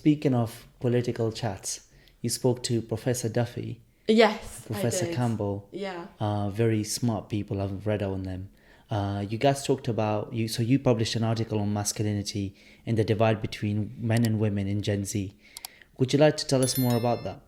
Speaking of political chats, you spoke to Professor Duffy, Yes, I Professor did. Campbell, Yeah. very smart people. I've read on them. You guys talked about you. So you published an article on masculinity and the divide between men and women in Gen Z. Would you like to tell us more about that?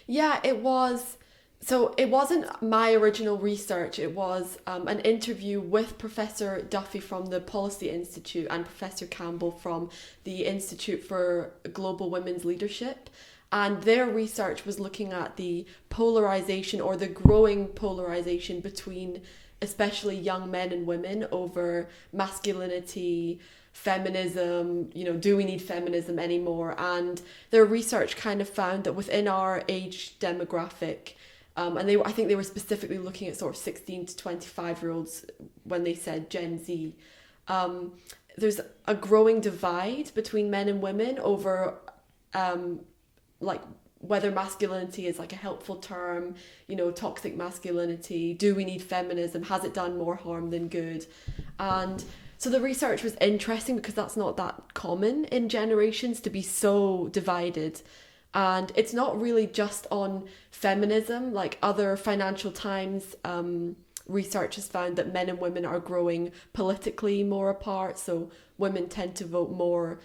Yeah, it was. So it wasn't my original research. It was an interview with Professor Duffy from the Policy Institute and Professor Campbell from the Institute for Global Women's Leadership. And their research was looking at the polarization or the growing polarization between especially young men and women over masculinity, feminism, do we need feminism anymore? And their research kind of found that within our age demographic, and I think they were specifically looking at sort of 16 to 25-year-olds when they said Gen Z, there's a growing divide between men and women over like whether masculinity is like a helpful term, toxic masculinity, do we need feminism, has it done more harm than good? And so the research was interesting because that's not that common in generations to be so divided. And it's not really just on feminism, like other Financial Times research has found that men and women are growing politically more apart. So women tend to vote more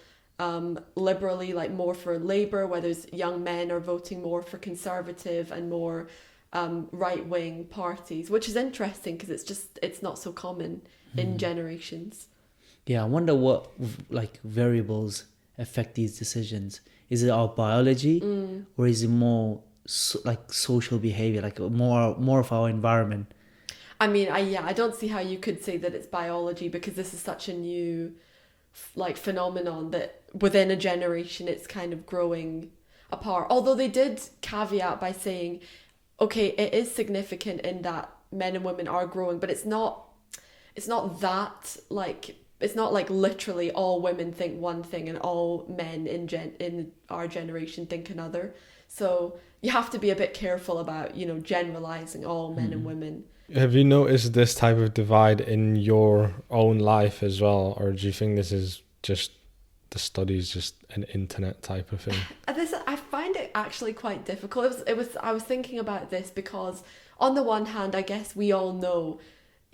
liberally, like more for Labour, whereas young men are voting more for Conservative and more right wing parties, which is interesting because it's not so common in generations. Yeah, I wonder what like variables affect these decisions. Is it our biology, or is it more like social behavior, like more of our environment? I mean, I don't see how you could say that it's biology because this is such a new like phenomenon that within a generation it's kind of growing apart. Although they did caveat by saying, okay, it is significant in that men and women are growing, but it's not that like it's not like literally all women think one thing and all men in our generation think another. So you have to be a bit careful about generalizing all men and women. Have you noticed this type of divide in your own life as well, or do you think this is just the studies, just an internet type of thing? This I find it actually quite difficult. It was I was thinking about this because on the one hand, I guess we all know,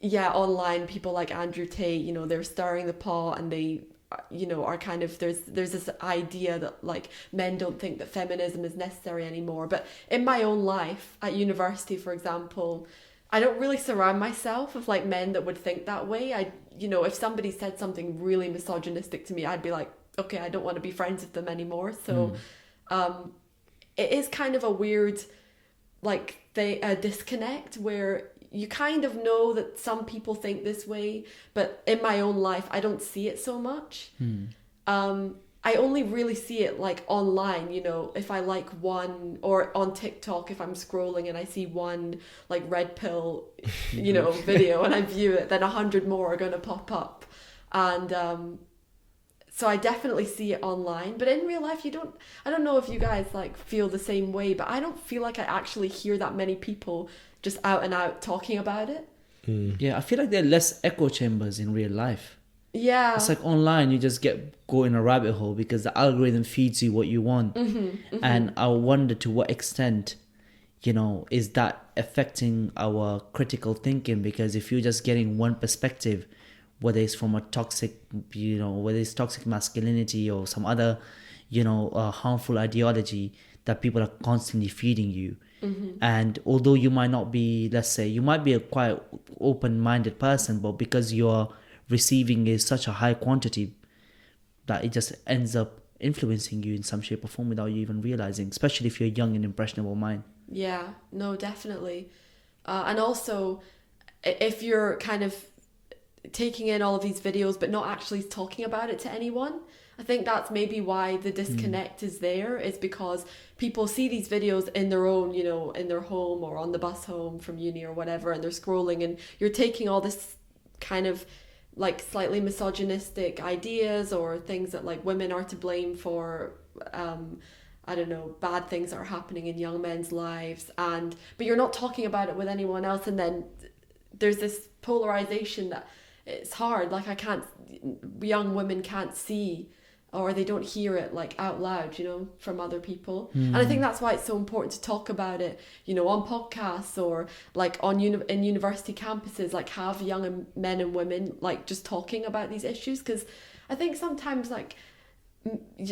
yeah, online people like Andrew Tate, they're stirring the pot and they are kind of there's this idea that like men don't think that feminism is necessary anymore. But in my own life at university, for example, I don't really surround myself with like men that would think that way. If somebody said something really misogynistic to me, I'd be like, okay, I don't want to be friends with them anymore. So it is kind of a weird like they a disconnect where you kind of know that some people think this way, but in my own life I don't see it so much. I only really see it like online, if I like one, or on TikTok if I'm scrolling and I see one like red pill, video and I view it, then 100 more are going to pop up. And so I definitely see it online, but in real life I don't know if you guys like feel the same way, but I don't feel like I actually hear that many people just out and out talking about it. Yeah, I feel like there are less echo chambers in real life. It's Yeah. like online, you just go in a rabbit hole because the algorithm feeds you what you want. And I wonder to what extent, is that affecting our critical thinking? Because if you're just getting one perspective, whether it's from a toxic, whether it's toxic masculinity or some other, harmful ideology that people are constantly feeding you. And although you might not be, let's say, you might be a quite open-minded person, but because you're receiving is such a high quantity that it just ends up influencing you in some shape or form without you even realizing, especially if you're young and impressionable mind. Yeah, no, definitely. And also, if you're kind of taking in all of these videos but not actually talking about it to anyone, I think that's maybe why the disconnect is there, is because people see these videos in their own, in their home or on the bus home from uni or whatever, and they're scrolling and you're taking all this kind of like slightly misogynistic ideas or things that like women are to blame for I don't know, bad things that are happening in young men's lives, and but you're not talking about it with anyone else, and then there's this polarization that it's hard. Like I can't, young women can't see or they don't hear it like out loud, from other people. And I think that's why it's so important to talk about it, on podcasts or like in university campuses, like have young men and women like just talking about these issues, because I think sometimes like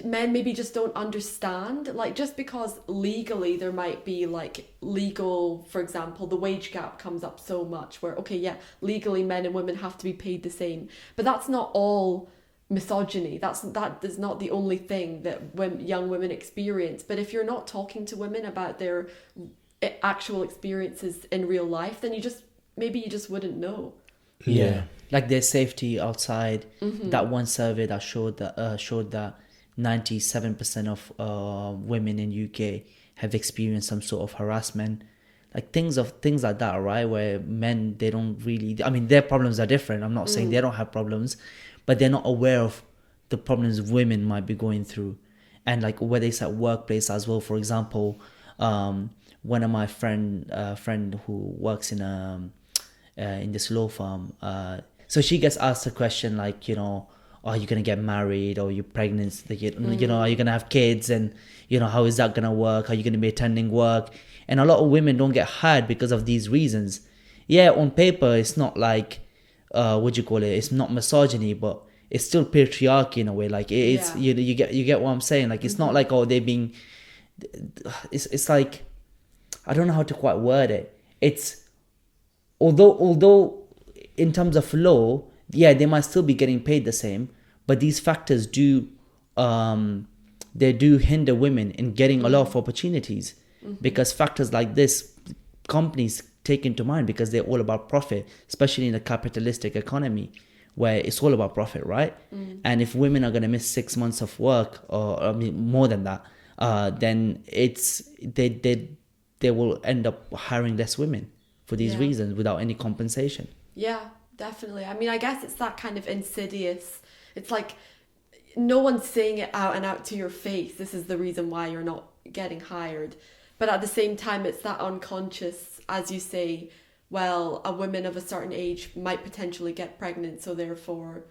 men maybe just don't understand, like just because legally there might be like legal, for example, the wage gap comes up so much where, okay, yeah, legally men and women have to be paid the same, but that's not all misogyny. That is not the only thing that young women experience. But if you're not talking to women about their actual experiences in real life, then you just wouldn't know. Yeah, like their safety outside. That one survey that showed that 97% of women in UK have experienced some sort of harassment, like things like that, right? Where men, they don't really, I mean, their problems are different. I'm not saying they don't have problems, but they're not aware of the problems women might be going through. And like whether it's at workplace as well. For example, one of my friend who works in this law firm, so she gets asked a question like, are you gonna get married, or are you pregnant, are you gonna have kids, and how is that gonna work, are you gonna be attending work? And a lot of women don't get hired because of these reasons. Yeah, on paper it's not like it's not misogyny, but it's still patriarchy in a way. Like it's you get what I'm saying. Like it's not like, oh, they're being, it's like, I don't know how to quite word it. It's although in terms of law, yeah, they might still be getting paid the same, but these factors do hinder women in getting a lot of opportunities, because factors like this companies take into mind, because they're all about profit, especially in a capitalistic economy where it's all about profit, right? And if women are going to miss 6 months of work, or I mean more than that, then they will end up hiring less women for these reasons without any compensation. Yeah, definitely. I mean, I guess it's that kind of insidious, it's like no one's saying it out and out to your face, this is the reason why you're not getting hired. But at the same time, it's that unconscious, as you say, well, a woman of a certain age might potentially get pregnant, so therefore,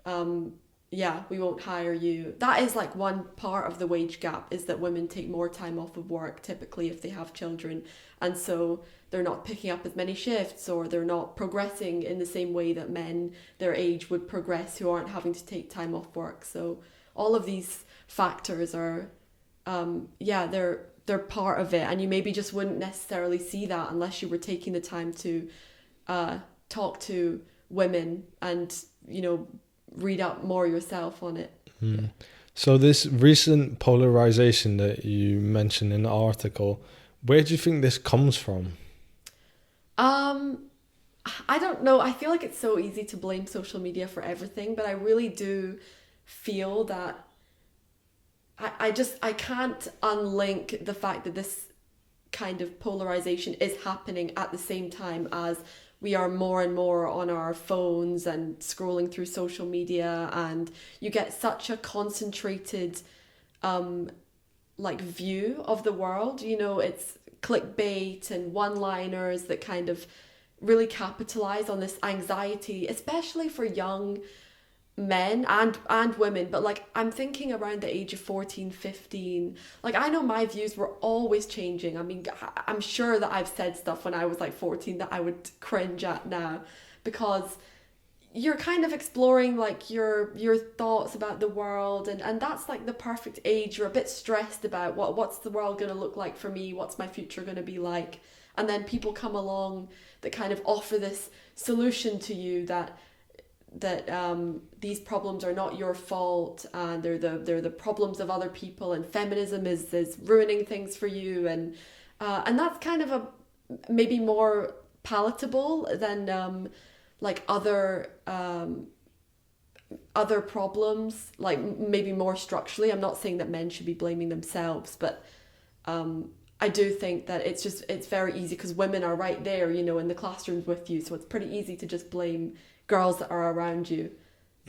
we won't hire you. That is like one part of the wage gap, is that women take more time off of work, typically if they have children. And so they're not picking up as many shifts, or they're not progressing in the same way that men their age would progress who aren't having to take time off work. So all of these factors are, they're part of it, and you maybe just wouldn't necessarily see that unless you were taking the time to talk to women and read up more yourself on it. So this recent polarization that you mentioned in the article, where do you think this comes from? I don't know. I feel like it's so easy to blame social media for everything, but I really do feel that I can't unlink the fact that this kind of polarization is happening at the same time as we are more and more on our phones and scrolling through social media, and you get such a concentrated view of the world. It's clickbait and one-liners that kind of really capitalize on this anxiety, especially for young men and women. But like, I'm thinking around the age of 14, 15, like I know my views were always changing. I mean, I'm sure that I've said stuff when I was like 14 that I would cringe at now, because you're kind of exploring like your thoughts about the world, and that's like the perfect age. You're a bit stressed about what's the world going to look like for me, what's my future going to be like, and then people come along that kind of offer this solution to you that these problems are not your fault, and they're the problems of other people, and feminism is ruining things for you, and that's kind of a maybe more palatable than like other problems, like maybe more structurally. I'm not saying that men should be blaming themselves, but I do think that it's very easy, because women are right there, in the classrooms with you, so it's pretty easy to just blame girls that are around you.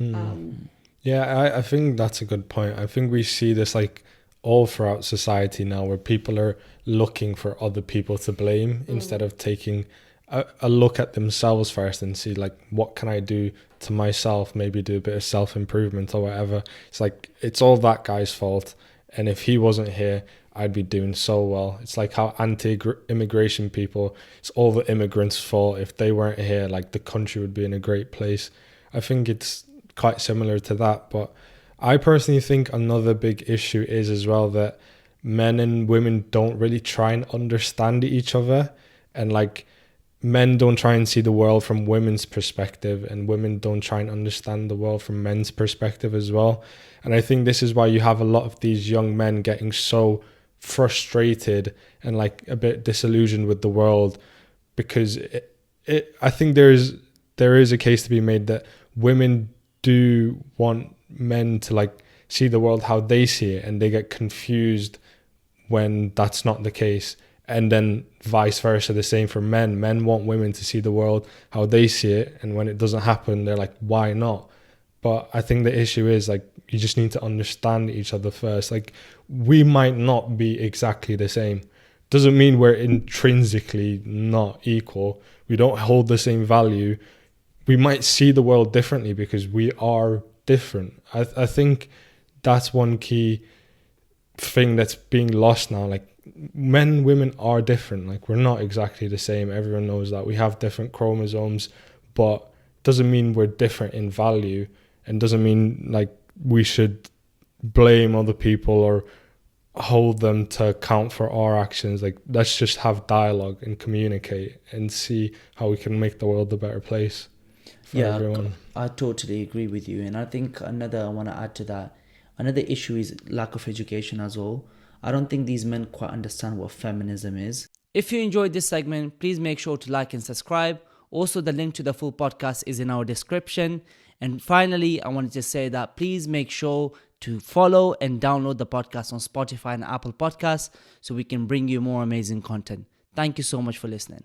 I think that's a good point. I think we see this like all throughout society now, where people are looking for other people to blame instead of taking a look at themselves first and see like, what can I do to myself, maybe do a bit of self-improvement or whatever. It's like, it's all that guy's fault, and if he wasn't here, I'd be doing so well. It's like how anti-immigration people, it's all the immigrants' fault. If they weren't here, like, the country would be in a great place. I think it's quite similar to that. But I personally think another big issue is as well that men and women don't really try and understand each other. And like, men don't try and see the world from women's perspective, and women don't try and understand the world from men's perspective as well. And I think this is why you have a lot of these young men getting so frustrated and like a bit disillusioned with the world, because I think there is a case to be made that women do want men to like see the world how they see it, and they get confused when that's not the case. And then vice versa, the same for men. Men want women to see the world how they see it, and when it doesn't happen, they're like, why not? But I think the issue is like, you just need to understand each other first. Like, we might not be exactly the same. Doesn't mean we're intrinsically not equal. We don't hold the same value. We might see the world differently because we are different. I think that's one key thing that's being lost now. Like, men, women are different. Like, we're not exactly the same. Everyone knows that. We have different chromosomes, but doesn't mean we're different in value, and doesn't mean like we should blame other people or hold them to account for our actions. Like, let's just have dialogue and communicate and see how we can make the world a better place for everyone. I totally agree with you. And I think I want to add to that, another issue is lack of education as well. I don't think these men quite understand what feminism is. If you enjoyed this segment, please make sure to like and subscribe. Also, the link to the full podcast is in our description. And finally, I wanted to say that please make sure to follow and download the podcast on Spotify and Apple Podcasts so we can bring you more amazing content. Thank you so much for listening.